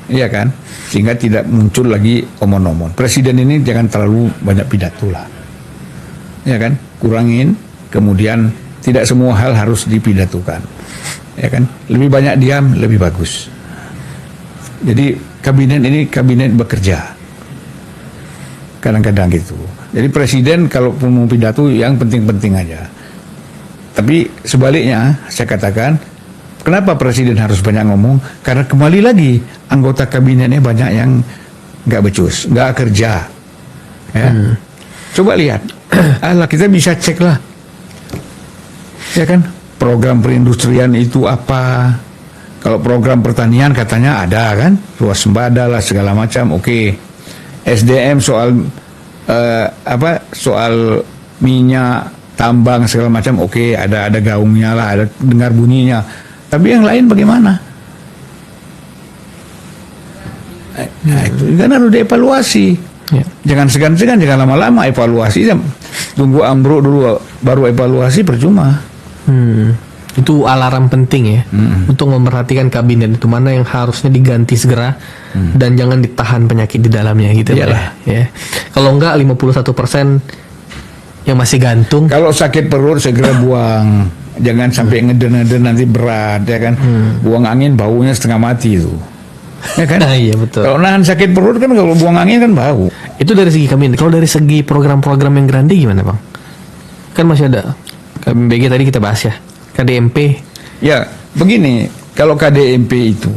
iya kan? Sehingga tidak muncul lagi omon-omon. Presiden ini jangan terlalu banyak pidato lah, ya kan? Kurangin, kemudian tidak semua hal harus dipidatukan, ya kan? Lebih banyak diam, lebih bagus. Jadi kabinet ini kabinet bekerja, kadang-kadang gitu. Jadi presiden kalau mau pidato yang penting-penting aja. Tapi sebaliknya, saya katakan, kenapa presiden harus banyak ngomong? Karena kembali lagi, anggota kabinetnya banyak yang nggak becus, nggak kerja. Ya. Coba lihat, kita bisa cek lah. Ya kan, program perindustrian itu apa? Kalau program pertanian katanya ada kan, swasembada lah segala macam, oke. SDM soal soal minyak, tambang segala macam, oke, ada gaungnya lah, ada dengar bunyinya. Tapi yang lain bagaimana? Nah, itu kan harus dievaluasi. Ya. Jangan segan-segan, jangan lama-lama evaluasi. Tunggu ambruk dulu, baru evaluasi percuma. Itu alarm penting ya, untuk memperhatikan kabinet itu mana yang harusnya diganti segera dan jangan ditahan penyakit di dalamnya gitu ya. Kalau enggak 51% yang masih gantung. Kalau sakit perut segera buang, jangan sampai ngeden-ngeden nanti berat ya kan. Buang angin baunya setengah mati itu. Ya kan? Nah, iya betul. Kalau nahan sakit perut kan, kalau buang angin kan bau. Itu dari segi kabinet. Kalau dari segi program-program yang grande gimana bang? Kan masih ada KBG tadi kita bahas ya. KDMP. Ya, begini, kalau KDMP itu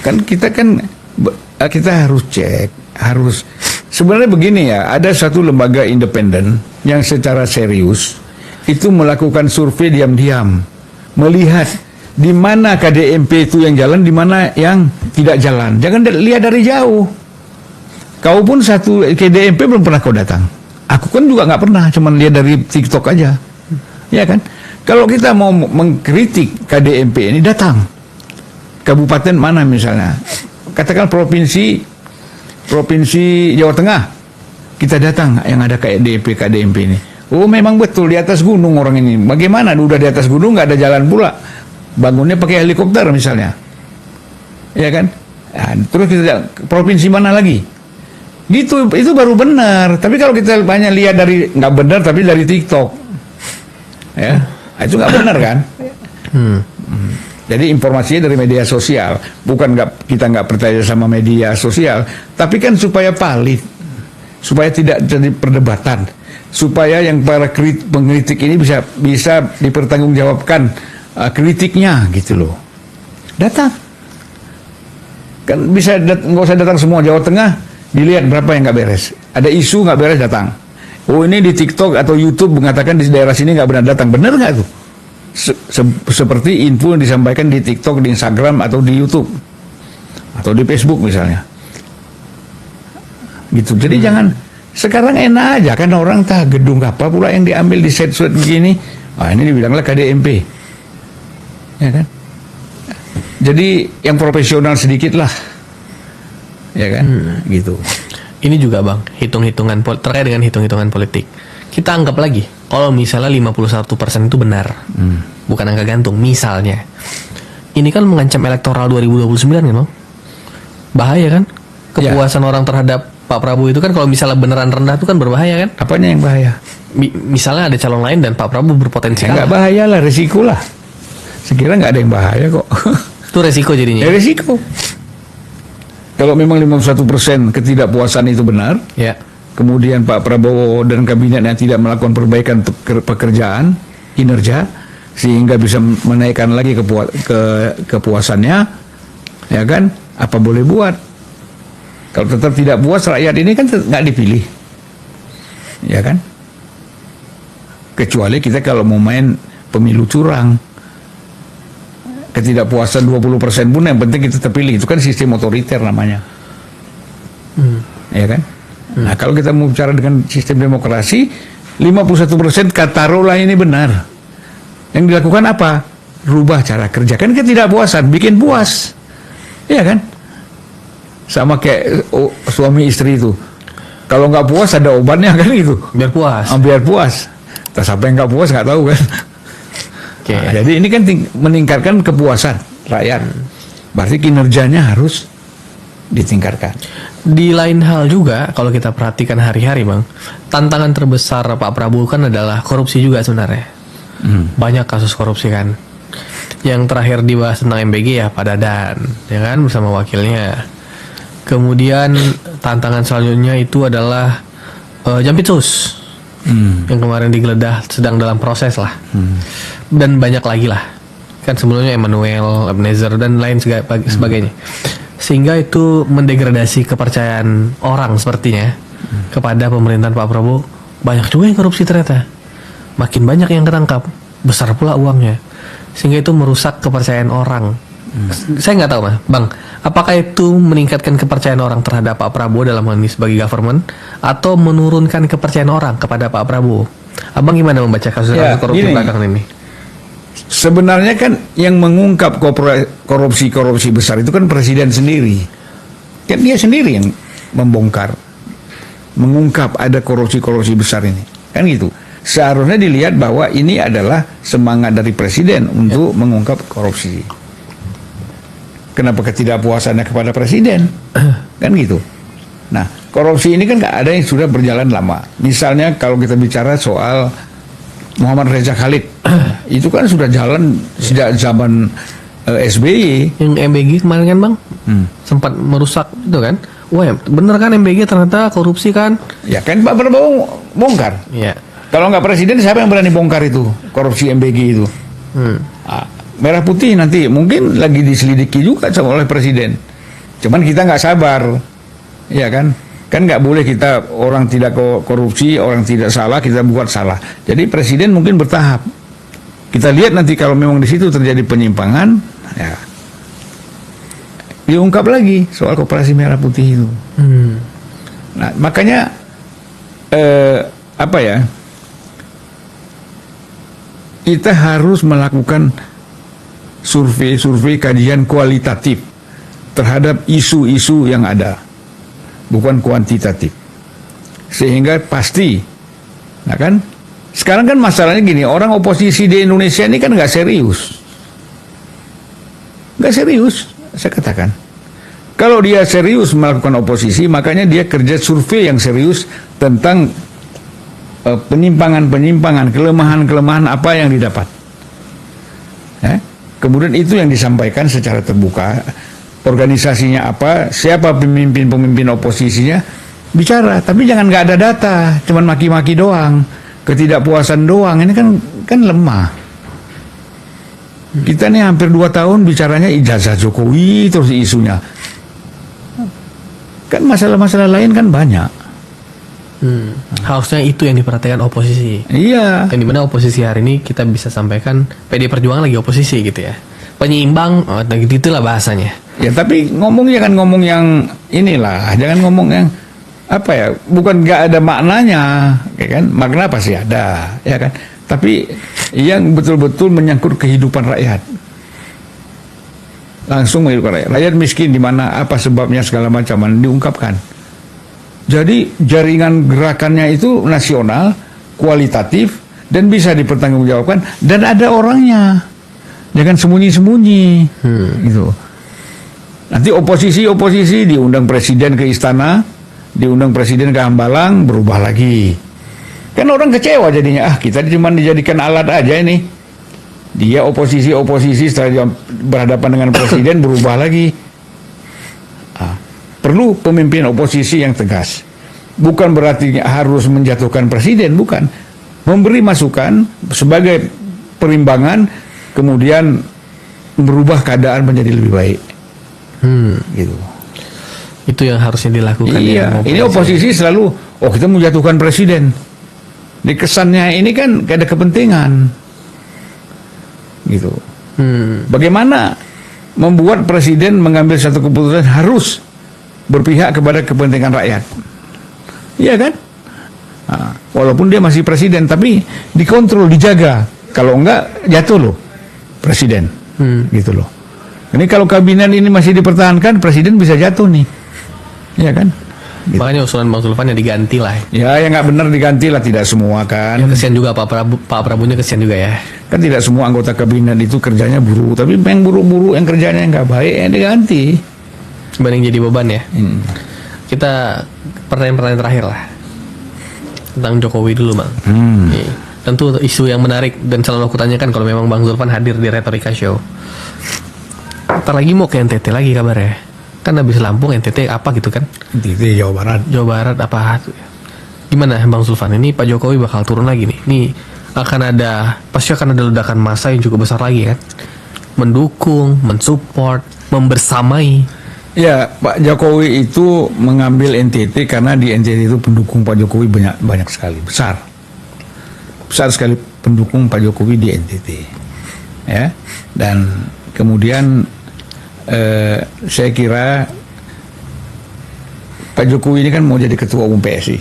kan kita harus cek, harus sebenarnya begini ya, ada satu lembaga independen yang secara serius itu melakukan survei diam-diam, melihat di mana KDMP itu yang jalan, di mana yang tidak jalan. Jangan lihat dari jauh. Kau pun satu KDMP belum pernah kau datang. Aku kan juga nggak pernah, cuman lihat dari TikTok aja, ya kan? Kalau kita mau mengkritik KDMP ini, datang kabupaten mana misalnya, katakan provinsi Jawa Tengah, kita datang yang ada KDMP ini. Oh memang betul di atas gunung orang ini. Bagaimana? Udah di atas gunung nggak ada jalan pula. Bangunnya pakai helikopter misalnya, ya kan? Nah, terus kita provinsi mana lagi? Gitu, itu baru benar. Tapi kalau kita banyak lihat dari nggak benar tapi dari TikTok. ya. Itu nggak benar kan? Jadi informasinya dari media sosial, bukan kita nggak percaya sama media sosial, tapi kan supaya valid, supaya tidak jadi perdebatan, supaya yang para pengkritik ini bisa dipertanggungjawabkan kritiknya gitu loh. Datang, kan bisa nggak usah datang semua Jawa Tengah, dilihat berapa yang nggak beres, ada isu nggak beres datang. Oh ini di TikTok atau YouTube mengatakan di daerah sini nggak benar, datang, benar nggak tuh? Seperti info yang disampaikan di TikTok, di Instagram, atau di YouTube, atau di Facebook misalnya, gitu. Jadi jangan sekarang enak aja kan orang gedung apa pula yang diambil di set begini, ini dibilanglah KDMP, ya kan? Jadi yang profesional sedikit lah, ya kan, gitu. Ini juga Bang, hitung-hitungan terkait dengan hitung-hitungan politik. Kita anggap lagi, kalau misalnya 51% itu benar, bukan angka gantung, misalnya. Ini kan mengancam elektoral 2029 kan Bang? Bahaya kan? Kepuasan orang terhadap Pak Prabowo itu kan kalau misalnya beneran rendah itu kan berbahaya kan? Apanya yang bahaya? Misalnya ada calon lain dan Pak Prabowo berpotensi Nggak kalah. bahaya lah, resiko lah. Sekira nggak ada yang bahaya kok. Itu resiko jadinya. Ya resiko. Kalau memang 51% ketidakpuasan itu benar, Ya. kemudian Pak Prabowo dan kabinetnya tidak melakukan perbaikan pekerjaan, kinerja, sehingga bisa menaikkan lagi kepuasannya, ya kan? Apa boleh buat? Kalau tetap tidak puas, rakyat ini kan nggak dipilih, ya kan? Kecuali kita kalau mau main pemilu curang, ketidakpuasan 20% pun yang penting kita terpilih, itu kan sistem otoriter namanya, ya kan? Nah kalau kita mau bicara dengan sistem demokrasi, 51% taruhlah ini benar, yang dilakukan apa? Rubah cara kerja, kan ketidakpuasan bikin puas, ya kan? Sama kayak suami istri itu, kalau nggak puas ada obatnya kan gitu, Biar puas. biar puas. Terus apa yang nggak puas nggak tahu kan? Oke. Nah, jadi ini kan meningkatkan kepuasan rakyat, berarti kinerjanya harus ditingkatkan. Di lain hal juga, kalau kita perhatikan hari-hari Bang, tantangan terbesar Pak Prabowo kan adalah korupsi juga sebenarnya. Banyak kasus korupsi kan. Yang terakhir dibahas tentang MBG ya Pak Dadan, ya kan, bersama wakilnya. Kemudian tantangan selanjutnya itu adalah Jampitsus, yang kemarin digeledah sedang dalam proses lah. Dan banyak lagi lah. Kan sebelumnya Emmanuel, Ebenezer, dan lain sebagainya. Sehingga itu mendegradasi kepercayaan orang sepertinya kepada pemerintahan Pak Prabowo. Banyak juga yang korupsi ternyata. Makin banyak yang ketangkap, besar pula uangnya. Sehingga itu merusak kepercayaan orang. Saya nggak tahu Mas, Bang, apakah itu meningkatkan kepercayaan orang terhadap Pak Prabowo dalam hal ini sebagai government, atau menurunkan kepercayaan orang kepada Pak Prabowo? Abang gimana membaca kasus korupsi belakangan ini? Sebenarnya kan yang mengungkap korupsi besar itu kan presiden sendiri. Kan dia sendiri yang membongkar, mengungkap ada korupsi besar ini. Kan gitu. Seharusnya dilihat bahwa ini adalah semangat dari presiden untuk mengungkap korupsi. Kenapa ketidakpuasannya kepada presiden? Kan gitu. Nah, korupsi ini kan nggak ada yang sudah berjalan lama. Misalnya kalau kita bicara soal Muhammad Reza Khalid, itu kan sudah jalan sejak zaman SBY. Yang MBG kemarin kan Bang, sempat merusak itu kan. Wah, bener kan MBG ternyata korupsi kan? Ya kan Pak Prabowo bongkar. Iya. Kalau nggak presiden, siapa yang berani bongkar itu korupsi MBG itu? Merah putih nanti mungkin lagi diselidiki juga oleh presiden. Cuman kita nggak sabar, ya kan? Kan nggak boleh kita orang tidak korupsi, orang tidak salah kita buat salah. Jadi presiden mungkin bertahap. Kita lihat nanti kalau memang di situ terjadi penyimpangan, ya diungkap lagi soal koperasi merah putih itu. Nah makanya apa ya? Kita harus melakukan survei kajian kualitatif terhadap isu-isu yang ada, bukan kuantitatif, sehingga pasti. Nah kan sekarang kan masalahnya gini, orang oposisi di Indonesia ini kan nggak serius, saya katakan. Kalau dia serius melakukan oposisi, makanya dia kerja survei yang serius tentang penyimpangan-penyimpangan, kelemahan-kelemahan apa yang didapat. Kemudian itu yang disampaikan secara terbuka. Organisasinya apa, siapa pemimpin-pemimpin oposisinya, bicara. Tapi jangan nggak ada data, cuman maki-maki doang, ketidakpuasan doang. Ini kan lemah. Kita nih hampir 2 tahun bicaranya ijazah Jokowi terus isunya. Kan masalah-masalah lain kan banyak. Harusnya itu yang diperhatikan oposisi. Iya. Yang dimana oposisi hari ini kita bisa sampaikan PD Perjuangan lagi oposisi gitu ya. Penyeimbang, gitulah bahasanya. Ya tapi ngomong jangan ngomong yang inilah, jangan ngomong yang apa ya, bukan nggak ada maknanya, ya kan? Makna pasti ada, ya kan? Tapi yang betul-betul menyangkut kehidupan rakyat, langsung menghidupkan rakyat. Rakyat miskin di mana, apa sebabnya segala macam diungkapkan. Jadi jaringan gerakannya itu nasional, kualitatif, dan bisa dipertanggungjawabkan, dan ada orangnya. Jangan sembunyi-sembunyi, gitu. Nanti oposisi diundang presiden ke istana, diundang presiden ke Hambalang, berubah lagi. Kan orang kecewa jadinya, kita cuma dijadikan alat aja ini. Dia oposisi setelah dia berhadapan dengan presiden berubah lagi. Perlu pemimpin oposisi yang tegas. Bukan berarti harus menjatuhkan presiden, bukan. Memberi masukan sebagai perimbangan, kemudian merubah keadaan menjadi lebih baik. Gitu. Itu yang harusnya dilakukan. Iya, ini oposisi selalu, kita menjatuhkan presiden. Di kesannya ini kan ada kepentingan. Gitu. Bagaimana membuat presiden mengambil satu keputusan harus berpihak kepada kepentingan rakyat, iya kan? Walaupun dia masih presiden, tapi dikontrol, dijaga. Kalau enggak jatuh loh presiden, gitu loh. Ini kalau kabinet ini masih dipertahankan, presiden bisa jatuh nih, iya kan? Gitu. Makanya usulan Bang Zulfan ya diganti lah. Ya nggak benar diganti lah, tidak semua kan. Ya, kesian juga Pak Prabowo-nya kesian juga ya. Kan tidak semua anggota kabinet itu kerjanya buruk, tapi yang buruk-buruk yang kerjanya nggak baik yang diganti. Banding jadi beban ya. Kita pertanyaan-pertanyaan terakhir lah tentang Jokowi dulu Bang. Tentu isu yang menarik dan selalu aku tanyakan kalau memang Bang Zulfan hadir di Retorika Show. Ntar lagi mau ke NTT lagi kabarnya. Kan habis Lampung, NTT apa gitu kan? NTT Jawa Barat. Jawa Barat apa? Gimana Bang Zulfan? Ini Pak Jokowi bakal turun lagi nih. Nih pasti akan ada ledakan massa yang cukup besar lagi kan? Mendukung, mensupport, membersamai. Ya, Pak Jokowi itu mengambil NTT karena di NTT itu pendukung Pak Jokowi banyak sekali, besar sekali pendukung Pak Jokowi di NTT, ya. Dan kemudian saya kira Pak Jokowi ini kan mau jadi ketua umum PSI.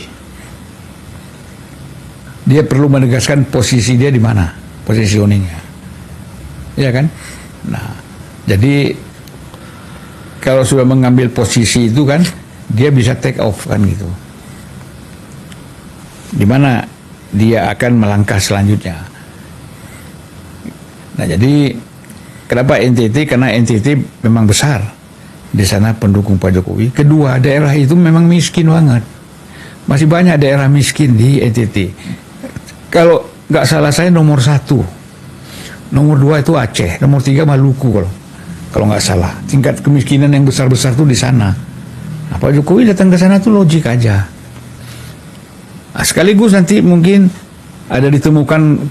Dia perlu menegaskan posisi dia di mana, positioningnya, ya kan? Nah, jadi kalau sudah mengambil posisi itu kan, dia bisa take off kan gitu. Di mana dia akan melangkah selanjutnya. Nah jadi kenapa NTT? Karena NTT memang besar. Di sana pendukung Pak Jokowi. Kedua, daerah itu memang miskin banget. Masih banyak daerah miskin di NTT. Kalau nggak salah saya nomor 1. Nomor 2 itu Aceh. Nomor 3 Maluku kalau nggak salah, tingkat kemiskinan yang besar-besar tuh di sana. Pak Jokowi datang ke sana tuh logik aja. Sekaligus nanti mungkin ada ditemukan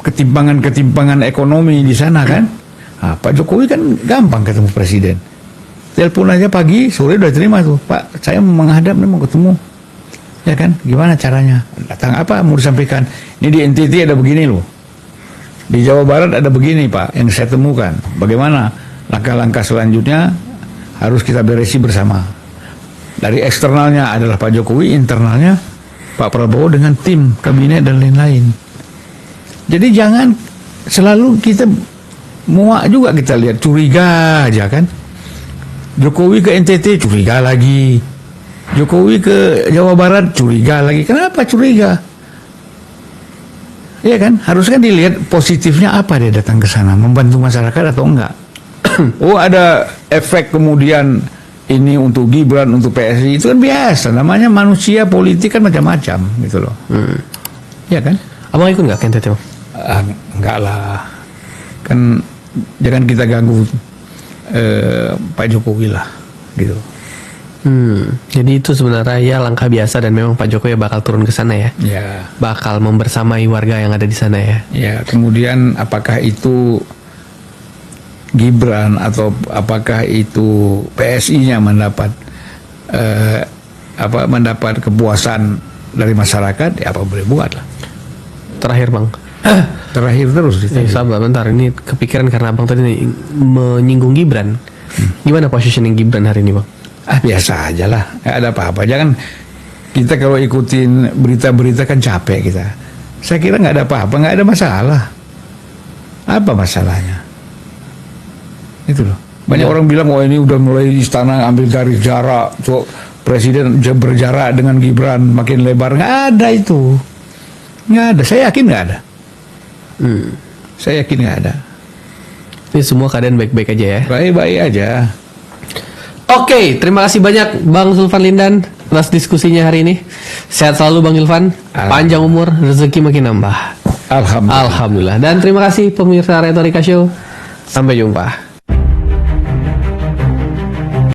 ketimpangan ekonomi di sana kan. Pak Jokowi kan gampang ketemu presiden. Telepon aja pagi, sore udah terima tuh. Pak, saya mau menghadap nih, mau ketemu. Ya kan, gimana caranya? Datang apa mau disampaikan? Ini di NTT ada begini loh. Di Jawa Barat ada begini Pak, yang saya temukan. Bagaimana? Langkah-langkah selanjutnya harus kita beresi bersama. Dari eksternalnya adalah Pak Jokowi, internalnya Pak Prabowo dengan tim kabinet dan lain-lain. Jadi jangan selalu kita muak juga kita lihat, curiga aja kan. Jokowi ke NTT curiga lagi, Jokowi ke Jawa Barat curiga lagi. Kenapa curiga? Iya kan, harusnya dilihat positifnya apa dia datang ke sana, membantu masyarakat atau enggak. Oh ada efek kemudian ini untuk Gibran, untuk PSI, itu kan biasa, namanya manusia politik kan macam-macam gitu loh. Ya kan? Abang ikut nggak ke NTT, Bang? Enggak lah. Kan jangan kita ganggu Pak Jokowi lah, gitu. Jadi itu sebenarnya ya langkah biasa dan memang Pak Jokowi bakal turun ke sana ya. Ya. Bakal membersamai warga yang ada di sana ya. Ya, kemudian apakah itu Gibran atau apakah itu PSI-nya mendapat kepuasan dari masyarakat, ya apa boleh buat lah. Terakhir, Bang. Terakhir terus. Sabar bentar, ini kepikiran karena Abang tadi menyinggung Gibran. Gimana positioning Gibran hari ini, Bang? Biasa aja lah, nggak ada apa-apa. Jangan kita kalau ikutin berita-berita kan capek kita. Saya kira nggak ada apa-apa, nggak ada masalah. Apa masalahnya? Itu loh. Banyak orang bilang, oh ini udah mulai istana ambil garis jarak, so, presiden berjarak dengan Gibran makin lebar. Nggak ada itu, nggak ada. Saya yakin nggak ada. Saya yakin nggak ada. Ini semua keadaan baik-baik aja ya. Baik-baik aja. Oke, terima kasih banyak Bang Zulfan Lindan atas diskusinya hari ini. Sehat selalu Bang Zulfan, panjang umur, rezeki makin nambah. Alhamdulillah. Alhamdulillah. Dan terima kasih pemirsa Retorika Show. Sampai jumpa.